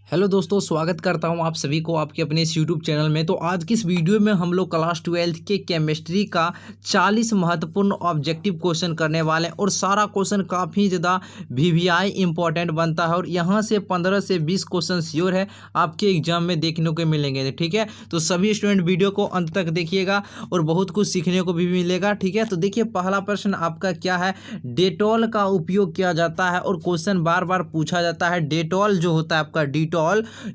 Hello दोस्तों, स्वागत करता हूं आप सभी को आपके अपने इस यूट्यूब चैनल में। तो आज की इस वीडियो में हम लोग क्लास 12 के केमिस्ट्री का 40 महत्वपूर्ण ऑब्जेक्टिव क्वेश्चन करने वाले हैं और सारा क्वेश्चन काफ़ी ज़्यादा वीवीआई इंपॉर्टेंट बनता है और यहां से 15 से 20 क्वेश्चन श्योर है आपके एग्जाम में देखने को मिलेंगे। ठीक है, तो सभी स्टूडेंट वीडियो को अंत तक देखिएगा और बहुत कुछ सीखने को भी मिलेगा। ठीक है, तो देखिए पहला प्रश्न आपका क्या है, डेटॉल का उपयोग किया जाता है और क्वेश्चन बार बार पूछा जाता है। डेटॉल जो होता है आपका डेटॉल,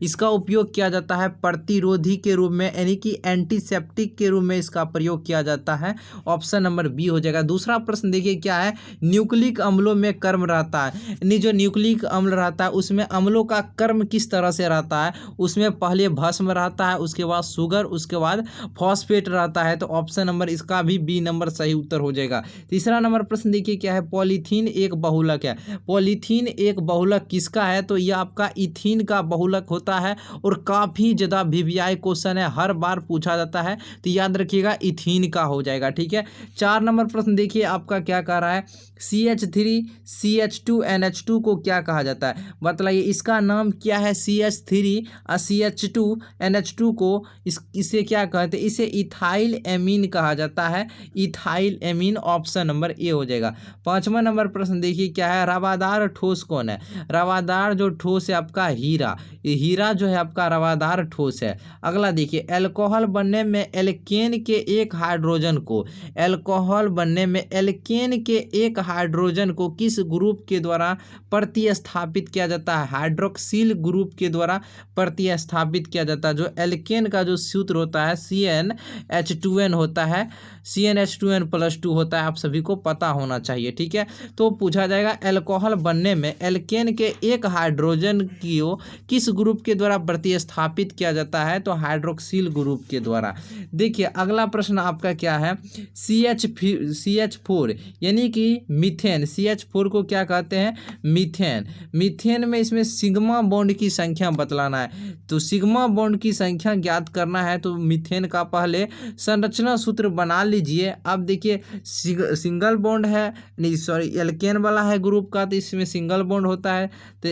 इसका उपयोग किया जाता है प्रतिरोधी के रूप में, यानी कि एंटीसेप्टिक के रूप में इसका प्रयोग किया जाता है। ऑप्शन नंबर बी हो जाएगा। दूसरा प्रश्न देखिए क्या है, न्यूक्लिक अम्लों में कर्म रहता है, यानी जो न्यूक्लिक अम्ल रहता है उसमें अम्लों का कर्म किस तरह से रहता है। उसमें पहले भस्म रहता है, उसके बाद शुगर, उसके बाद फॉस्फेट रहता है। तो ऑप्शन नंबर इसका भी बी नंबर सही उत्तर हो जाएगा। तीसरा नंबर प्रश्न देखिए क्या है, पॉलीथीन एक बहुलक है। पॉलीथीन एक बहुलक किसका है, तो यह आपका इथीन का बहुलक होता है और काफ़ी ज़्यादा वीवीआई क्वेश्चन है, हर बार पूछा जाता है, तो याद रखिएगा इथीन का हो जाएगा। ठीक है, 4 नंबर प्रश्न देखिए आपका क्या कह रहा है, CH3CH2NH2 को क्या कहा जाता है, बताइए इसका नाम क्या है। CH3 और CH2NH2 को इसे क्या कहते हैं, इसे इथाइल एमीन कहा जाता है, ethyl amine. Option number A हो जाएगा। 5वां नंबर प्रश्न देखिए क्या है, रवादार ठोस कौन है। रवादार जो ठोस है आपका हीरा, ये हीरा जो है आपका रवादार ठोस है। अगला देखिए, अल्कोहल बनने में एल्केन के एक हाइड्रोजन को, अल्कोहल बनने में एल्केन के एक हाइड्रोजन को किस ग्रुप के द्वारा प्रतिस्थापित किया जाता है। हाइड्रोक्सिल ग्रुप के द्वारा प्रतिस्थापित किया जाता है। जो एल्केन का जो सूत्र होता है CnH2n होता है, CnH2n+2 होता है, आप सभी को पता होना चाहिए। ठीक है, तो पूछा जाएगा अल्कोहल बनने में एल्केन के एक हाइड्रोजन को किस ग्रुप के द्वारा प्रतिस्थापित किया जाता है, तो हाइड्रोक्सिल ग्रुप के द्वारा। देखिए अगला प्रश्न आपका क्या है, CH4 यानी कि मीथेन, CH4 को क्या कहते हैं, मीथेन। मीथेन में इसमें सिग्मा बॉन्ड की संख्या बतलाना है, तो सिग्मा बॉन्ड की संख्या ज्ञात करना है, तो मीथेन का पहले संरचना सूत्र बना लीजिए। अब देखिए सिंगल बॉन्ड है, नहीं सॉरी एल्केन वाला है ग्रुप का, तो इसमें सिंगल बॉन्ड होता है, तो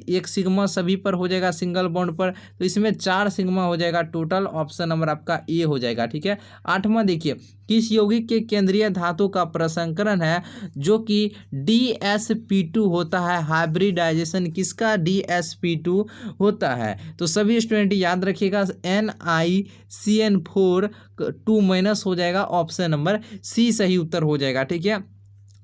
एक सिग्मा सभी पर हो जाएगा सिंगल बॉन्ड पर, तो इसमें 4 सिग्मा हो जाएगा टोटल। ऑप्शन नंबर आपका ए हो जाएगा। ठीक है, 8वां देखिए, किस यौगिक के केंद्रीय धातु का प्रसंकरण है जो कि DsP2 होता है। हाइब्रिडाइजेशन किसका, DsP2 होता है। तो सभी स्टूडेंट याद रखिएगा NiCN4 2- हो जाएगा। ऑप्शन नंबर सी सही उत्तर हो जाएगा। ठीक है,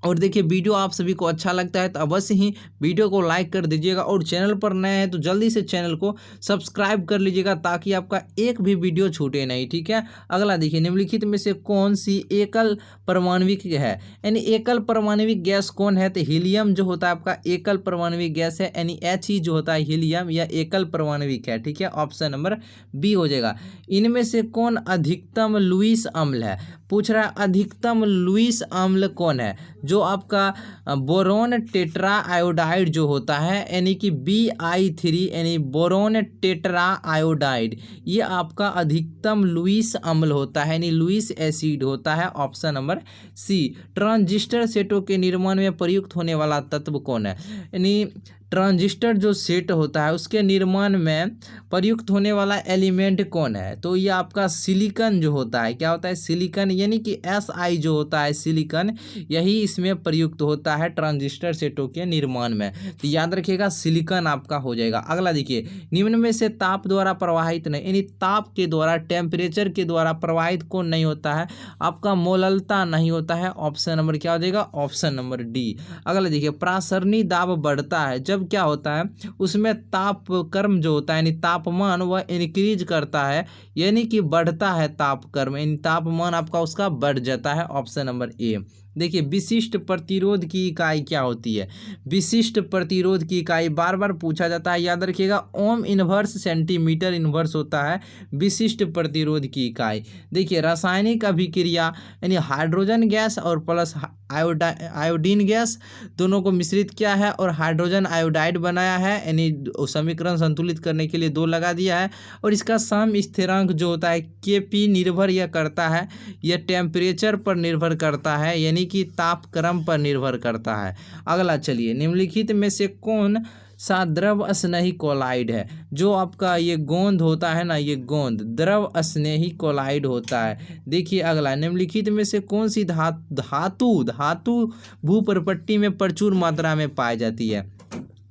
और देखिए वीडियो आप सभी को अच्छा लगता है तो अवश्य ही वीडियो को लाइक कर दीजिएगा और चैनल पर नए हैं तो जल्दी से चैनल को सब्सक्राइब कर लीजिएगा ताकि आपका एक भी वीडियो छूटे नहीं। ठीक है, अगला देखिए, निम्नलिखित में से कौन सी एकल परमाणविक है, यानी एकल परमाणविक गैस कौन है, तो हीलियम जो होता है आपका एकल परमाणविक गैस है, यानी He जो होता है हीलियम या एकल परमाणविक है। ठीक है, ऑप्शन नंबर बी हो जाएगा। इनमें से कौन अधिकतम लुईस अम्ल है, पूछ रहा है अधिकतम लुईस अम्ल कौन है, जो आपका बोरोन टेट्रा आयोडाइड जो होता है, यानी कि Bi3, यानी बोरोन टेट्रा आयोडाइड, ये आपका अधिकतम लुईस अम्ल होता है, यानी लुईस एसिड होता है। ऑप्शन नंबर सी। ट्रांजिस्टर सेटों के निर्माण में प्रयुक्त होने वाला तत्व कौन है, यानी ट्रांजिस्टर जो सेट होता है उसके निर्माण में प्रयुक्त होने वाला एलिमेंट कौन है, तो ये आपका सिलिकॉन जो होता है, क्या होता है सिलिकॉन, यानी कि Si जो होता है सिलिकॉन, यही इसमें प्रयुक्त होता है ट्रांजिस्टर सेटों के निर्माण में, तो याद रखिएगा सिलिकॉन आपका हो जाएगा। अगला देखिए, निम्न में से ताप द्वारा प्रवाहित नहीं, यानी ताप के द्वारा टेम्परेचर के द्वारा प्रवाहित कौन नहीं होता है, आपका मोललता नहीं होता है। ऑप्शन नंबर क्या हो जाएगा, ऑप्शन नंबर डी। अगला देखिए, प्रासरणी दाब बढ़ता है जब क्या होता है, उसमें तापक्रम जो होता है यानी तापमान वह इंक्रीज करता है, यानी कि बढ़ता है तापक्रम, यानी तापमान आपका उसका बढ़ जाता है। Option number A. देखिए विशिष्ट प्रतिरोध की इकाई क्या होती है, विशिष्ट प्रतिरोध की इकाई बार बार पूछा जाता है, याद रखिएगा ओम इनवर्स सेंटीमीटर इनवर्स होता है विशिष्ट प्रतिरोध की इकाई। देखिए रासायनिक अभिक्रिया यानी हाइड्रोजन गैस और प्लस आयोडीन गैस दोनों को मिश्रित किया है और हाइड्रोजन आयोडाइड बनाया है, यानी समीकरण संतुलित करने के लिए 2 लगा दिया है, और इसका सम स्थिरांक जो होता है Kp निर्भर यह करता है, यह टेम्परेचर पर निर्भर करता है, यानी कि तापक्रम पर निर्भर करता है। अगला चलिए, निम्नलिखित में से कौन सा द्रव स्नेही कोलाइड है। जो आपका ये गोंद होता है ना, ये गोंद द्रव स्नेही कोलाइड होता है। देखिए अगला, निम्नलिखित में से कौन सी धातु धातु भूपर्पट्टी में प्रचुर मात्रा में पाई जाती है।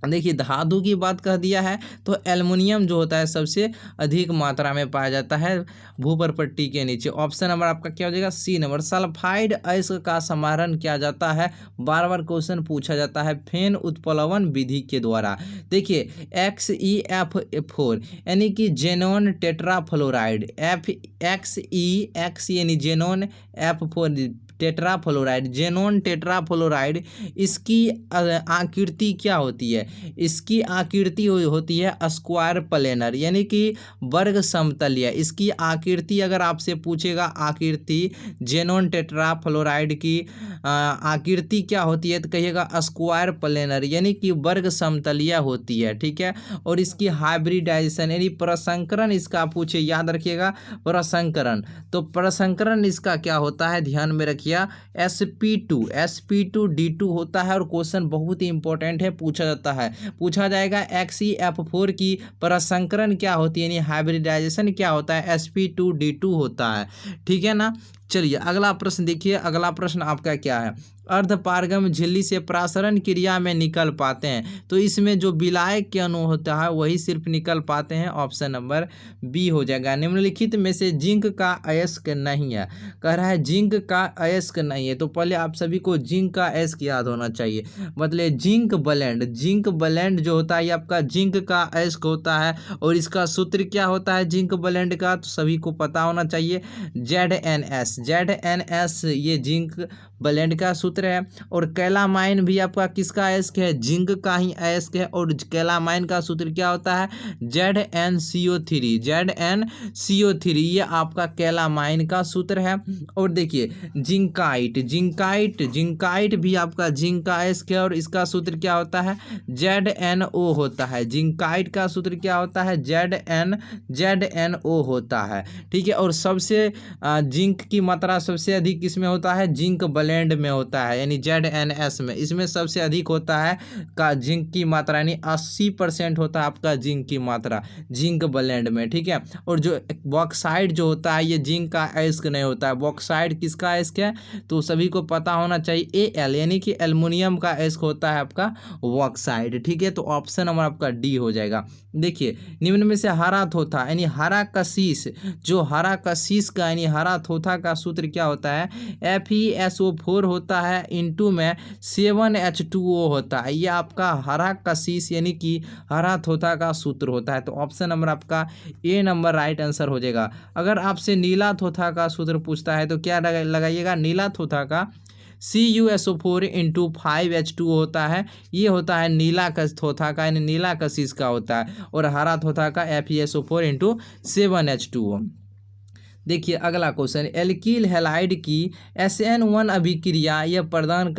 देखिए धातु की बात कह दिया है तो एल्युमिनियम जो होता है सबसे अधिक मात्रा में पाया जाता है भूपर्पट्टी के नीचे। ऑप्शन नंबर आपका क्या हो जाएगा, सी नंबर। सल्फाइड अयस्क का समारण किया जाता है, बार बार क्वेश्चन पूछा जाता है, फेन उत्प्लवन विधि के द्वारा। देखिए XeF4 यानी कि जेनॉन टेट्राफ्लोराइड, X यानी xenon, F4 tetrafluoride, xenon tetrafluoride, इसकी आकृति क्या होती है, इसकी आकृति होती है स्क्वायर प्लेनर यानी कि वर्ग समतलीय। इसकी आकृति अगर आपसे पूछेगा आकृति जेनॉन टेट्राफ्लोराइड की आकृति क्या होती है तो कहिएगा स्क्वायर प्लेनर यानी कि वर्ग समतलीय होती है, ठीक है। और इसकी हाइब्रिडाइजेशन यानी प्रसंकरण इसका पूछे, याद रखिएगा प्रसंकरण, तो प्रसंकरण इसका क्या होता है ध्यान में रखिए, sp2d2 होता है। और क्वेश्चन बहुत ही इंपॉर्टेंट है, पूछा जाता है, पूछा जाएगा XeF4 की प्रसंकरण क्या होती है यानी हाइब्रिडाइजेशन क्या होता है, sp2d2 होता है, ठीक है ना। चलिए अगला प्रश्न देखिए, अगला प्रश्न आपका क्या है, अर्धपारगम झिल्ली से प्रासरण क्रिया में निकल पाते हैं, तो इसमें जो विलायक के अणु होता है वही सिर्फ निकल पाते हैं। ऑप्शन नंबर बी हो जाएगा। निम्नलिखित में से जिंक का अयस्क नहीं है, कह रहा है जिंक का अयस्क नहीं है, तो पहले आप सभी को जिंक का अयस्क याद होना चाहिए। मतलब जिंक ब्लेंड जो होता है ये आपका जिंक का अयस्क होता है। और इसका सूत्र क्या होता है जिंक ब्लेंड का, तो सभी को पता होना चाहिए, ZnS ये जिंक ब्लेंड का सूत्र है। और कैलामाइन भी आपका किसका अयस्क है, जिंक का ही अयस्क है। और कैलामाइन का सूत्र क्या होता है, ZnCO3, ये आपका कैलामाइन का सूत्र है। और देखिए जिंकाइट भी आपका जिंक का अयस्क है और इसका सूत्र क्या होता है, ZnO होता है। जिंकाइट का सूत्र क्या होता है, ZnO होता है, ठीक है। और सबसे जिंक की मात्रा सबसे अधिक किसमें होता है, जिंक ब्लेंड में होता है यानी ZnS में, इसमें सबसे अधिक होता है का जिंक की मात्रा यानी 80% होता है आपका जिंक की मात्रा जिंक ब्लेंड में, ठीक है। और जो बॉक्साइड जो होता है ये जिंक का अयस्क नहीं होता है। बॉक्साइड किसका अयस्क है, तो सभी को पता होना चाहिए Al यानी कि एल्युमिनियम का अयस्क होता है आपका बॉक्साइड, ठीक है। तो ऑप्शन नंबर आपका डी हो जाएगा। देखिए निम्न में से हरा थोथा यानी हरा कशीस, जो हरा कशीस का यानी हरा थोथा का सूत्र क्या होता है, FeSO4 होता है, इंटू में 7H2O होता है। ये आपका हरा कशीस यानी कि हरा थोथा का सूत्र होता है। तो ऑप्शन नंबर आपका ए नंबर राइट आंसर हो जाएगा। अगर आपसे नीला थोथा का सूत्र पूछता है तो क्या लगाइएगा, नीला थोथा का CuSO4 इंटू 5H2 होता है, ये होता है नीला थोथा का यानी नीला कशीस का होता है। और हरा थोथा का FeSO4 इंटू 7H2O। देखिए अगला क्वेश्चन, एल्किल हैलाइड की SN1 अभिक्रिया यह प्रदान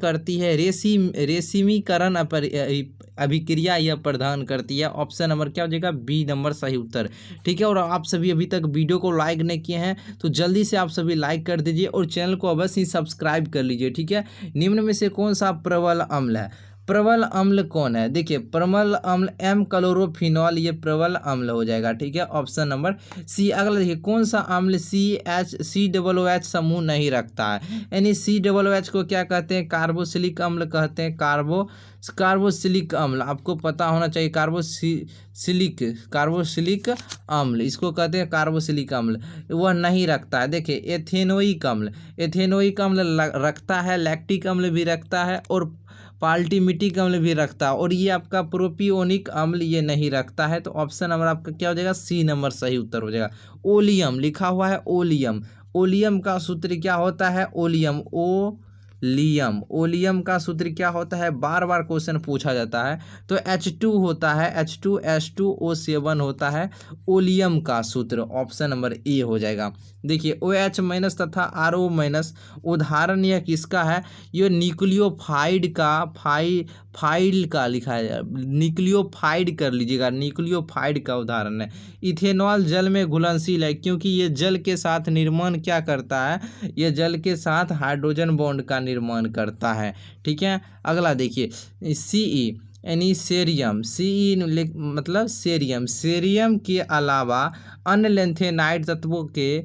करती है रेशिमीकरण अभिक्रिया यह प्रदान करती है। ऑप्शन नंबर क्या हो जाएगा, बी नंबर सही उत्तर, ठीक है। और आप सभी अभी तक वीडियो को लाइक नहीं किए हैं तो जल्दी से आप सभी लाइक कर दीजिए और चैनल को अवश्य ही सब्सक्राइब कर लीजिए, ठीक है। निम्न में से कौन सा प्रबल अम्ल है, प्रबल अम्ल कौन है, देखिए प्रबल अम्ल M क्लोरोफिनॉल, ये प्रबल अम्ल हो जाएगा, ठीक है। Option number C. अगला देखिए कौन सा अम्ल COOH समूह नहीं रखता है, यानी COOH को क्या कहते हैं, कार्बोसिलिक अम्ल कहते हैं। कार्बोसिलिक अम्ल आपको पता होना चाहिए, कार्बोसिलिक अम्ल इसको कहते हैं कार्बोसिलिक अम्ल, वह नहीं रखता है। देखिए एथेनोइक अम्ल रखता है, लैक्टिक अम्ल भी रखता है और पाल्टीमिटिक अम्ल भी रखता है। और ये आपका प्रोपियोनिक अम्ल ये नहीं रखता है। तो ऑप्शन नंबर आपका क्या हो जाएगा, सी नंबर सही उत्तर हो जाएगा। ओलियम लिखा हुआ है, ओलियम का सूत्र क्या होता है, ओलियम का सूत्र क्या होता है, बार बार क्वेश्चन पूछा जाता है। तो H2 होता है, H2SO7 होता है ओलियम का सूत्र। ऑप्शन नंबर ए हो जाएगा। देखिए OH- तथा RO- उदाहरण यह किसका है, ये न्यूक्लियोफाइड का लिखा है, न्यूक्लियोफाइड कर लीजिएगा, न्यूक्लियोफाइड का उदाहरण है। इथेनॉल जल में घुलनशील है क्योंकि ये जल के साथ निर्माण क्या करता है, ये जल के साथ हाइड्रोजन बॉन्ड का निर्माण करता है। ठीक है, अगला देखिए Ce यानी सेरियम। मतलब सेरियम। सेरियम के अलावा अन्य लेंथेनाइड तत्वों के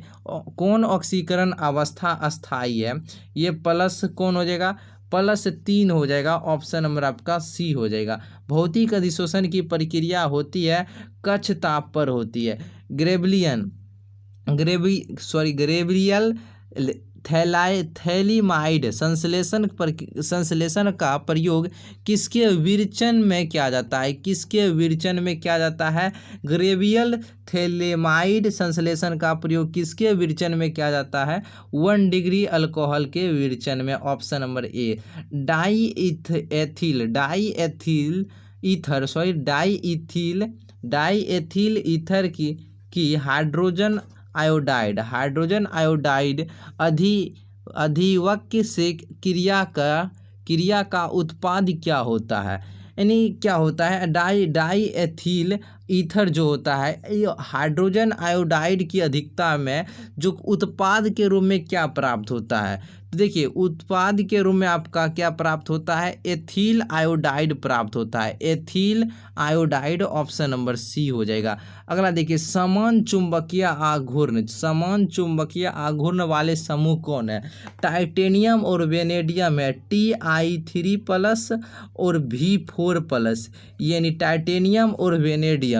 कौन ऑक्सीकरण अवस्था अस्थाई है? ये प्लस कौन हो जाएगा? +3 हो जाएगा। ऑप्शन नंबर आपका सी हो जाएगा। भौतिक अधिशोषण की प्रक्रिया होती है कक्ष ताप पर होती है। ग्रेवियल थैलीमाइड संश्लेषण का प्रयोग किसके विरचन में किया जाता है? किसके विरचन में किया जाता है? ग्रेवियल थैलीमाइड संश्लेषण का प्रयोग किसके विरचन में किया जाता है? 1 डिग्री अल्कोहल के विरचन में। Option number A. Diethyl ether की हाइड्रोजन आयोडाइड अधिवक्र से क्रिया का उत्पाद क्या होता है? यानी क्या होता है? डाईएथिल ईथर जो होता है ये हाइड्रोजन आयोडाइड की अधिकता में जो उत्पाद के रूप में क्या प्राप्त होता है? तो देखिए उत्पाद के रूप में आपका क्या प्राप्त होता है? एथिल आयोडाइड प्राप्त होता है। Ethyl iodide option number C हो जाएगा। अगला देखिए समान चुंबकीय आघूर्ण वाले समूह कौन है? टाइटेनियम और वेनेडियम है। Ti3+ और V4+, यानी टाइटेनियम और वेनेडियम।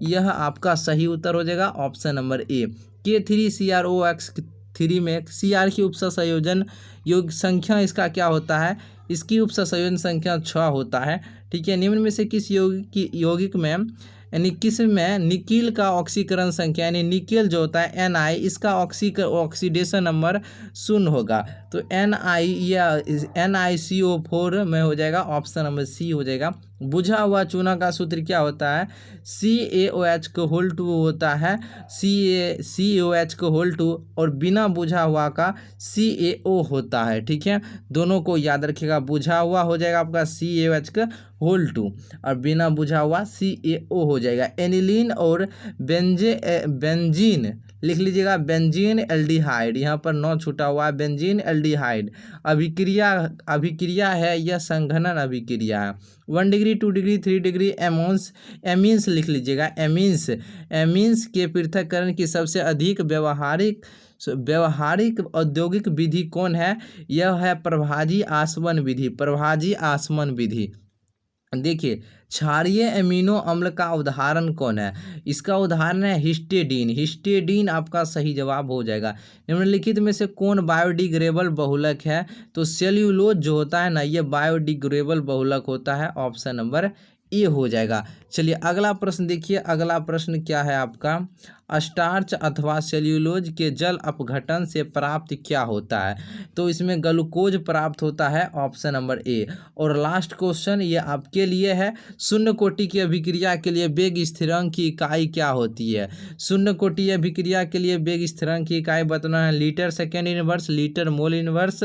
यह आपका सही उत्तर हो जाएगा। Option number A. K3CrOx3 में Cr की उपसंयोजन योग संख्या इसका क्या होता है? इसकी उपसंयोजन संख्या 6 होता है। ठीक है, निम्न में से किस यौगिक में यानी किस में निकिल का ऑक्सीकरण संख्या यानी निकेल जो होता है Ni, इसका ऑक्सीडेशन नंबर 0 होगा। तो Ni या NiCO4 में हो जाएगा। ऑप्शन नंबर सी हो जाएगा। बुझा हुआ चूना का सूत्र क्या होता है? CaOH2 होता है। CaOH2 और बिना बुझा हुआ का CaO होता है। ठीक है, दोनों को याद रखिएगा। बुझा हुआ हो जाएगा आपका CaOH2 और बिना बुझा हुआ CaO हो जाएगा। एनिलीन और बेंजीन लिख लीजिएगा। बेंजीन एल्डिहाइड, यहाँ पर 9 छूटा हुआ है। बेंजीन एल्डिहाइड अभिक्रिया है, यह संघनन अभिक्रिया है। 1 डिग्री 2 डिग्री 3 डिग्री एमीन्स लिख लीजिएगा। एमीन्स के पृथक्करण की सबसे अधिक व्यवहारिक औद्योगिक विधि कौन है? यह है प्रभाजी आसवन विधि। देखिए क्षारीय एमिनो अम्ल का उदाहरण कौन है? इसका उदाहरण है हिस्टेडीन आपका सही जवाब हो जाएगा। निम्नलिखित में से कौन बायोडिग्रेडेबल बहुलक है? तो सेल्यूलोज जो होता है ना, ये बायोडिग्रेडेबल बहुलक होता है। ऑप्शन नंबर ए हो जाएगा। चलिए अगला प्रश्न देखिए। अगला प्रश्न क्या है आपका? स्टार्च अथवा सेल्यूलोज के जल अपघटन से प्राप्त क्या होता है? तो इसमें ग्लूकोज प्राप्त होता है। Option number A. और लास्ट क्वेश्चन ये आपके लिए है। शून्य कोटि की अभिक्रिया के लिए वेग स्थिरांक की इकाई क्या होती है? शून्य कोटि अभिक्रिया के लिए वेग स्थिरांक की इकाई बताना है। Litre second inverse, litre mole inverse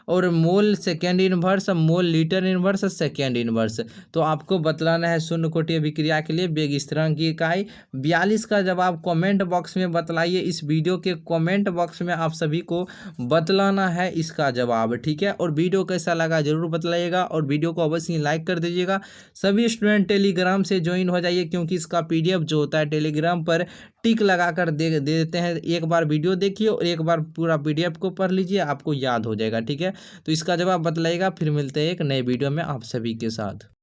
और mole second inverse, mole litre inverse, second inverse. तो आपको बतलाना है शून्य कोटि अभिक्रिया के लिए वेग स्थिरांक की इकाई। 42 का जवाब कमेंट बॉक्स में बतलाइए। इस वीडियो के कमेंट बॉक्स में आप सभी को बतलाना है इसका जवाब। ठीक है, और वीडियो कैसा लगा जरूर बतलाइएगा और वीडियो को अवश्य लाइक कर दीजिएगा। सभी स्टूडेंट टेलीग्राम से ज्वाइन हो जाइए क्योंकि इसका PDF जो होता है टेलीग्राम पर टिक लगा कर दे देते हैं। एक बार वीडियो देखिए और एक बार पूरा PDF को पढ़ लीजिए, आपको याद हो जाएगा। ठीक है, तो इसका जवाब बतलाइएगा। फिर मिलते हैं एक नए वीडियो में आप सभी के साथ।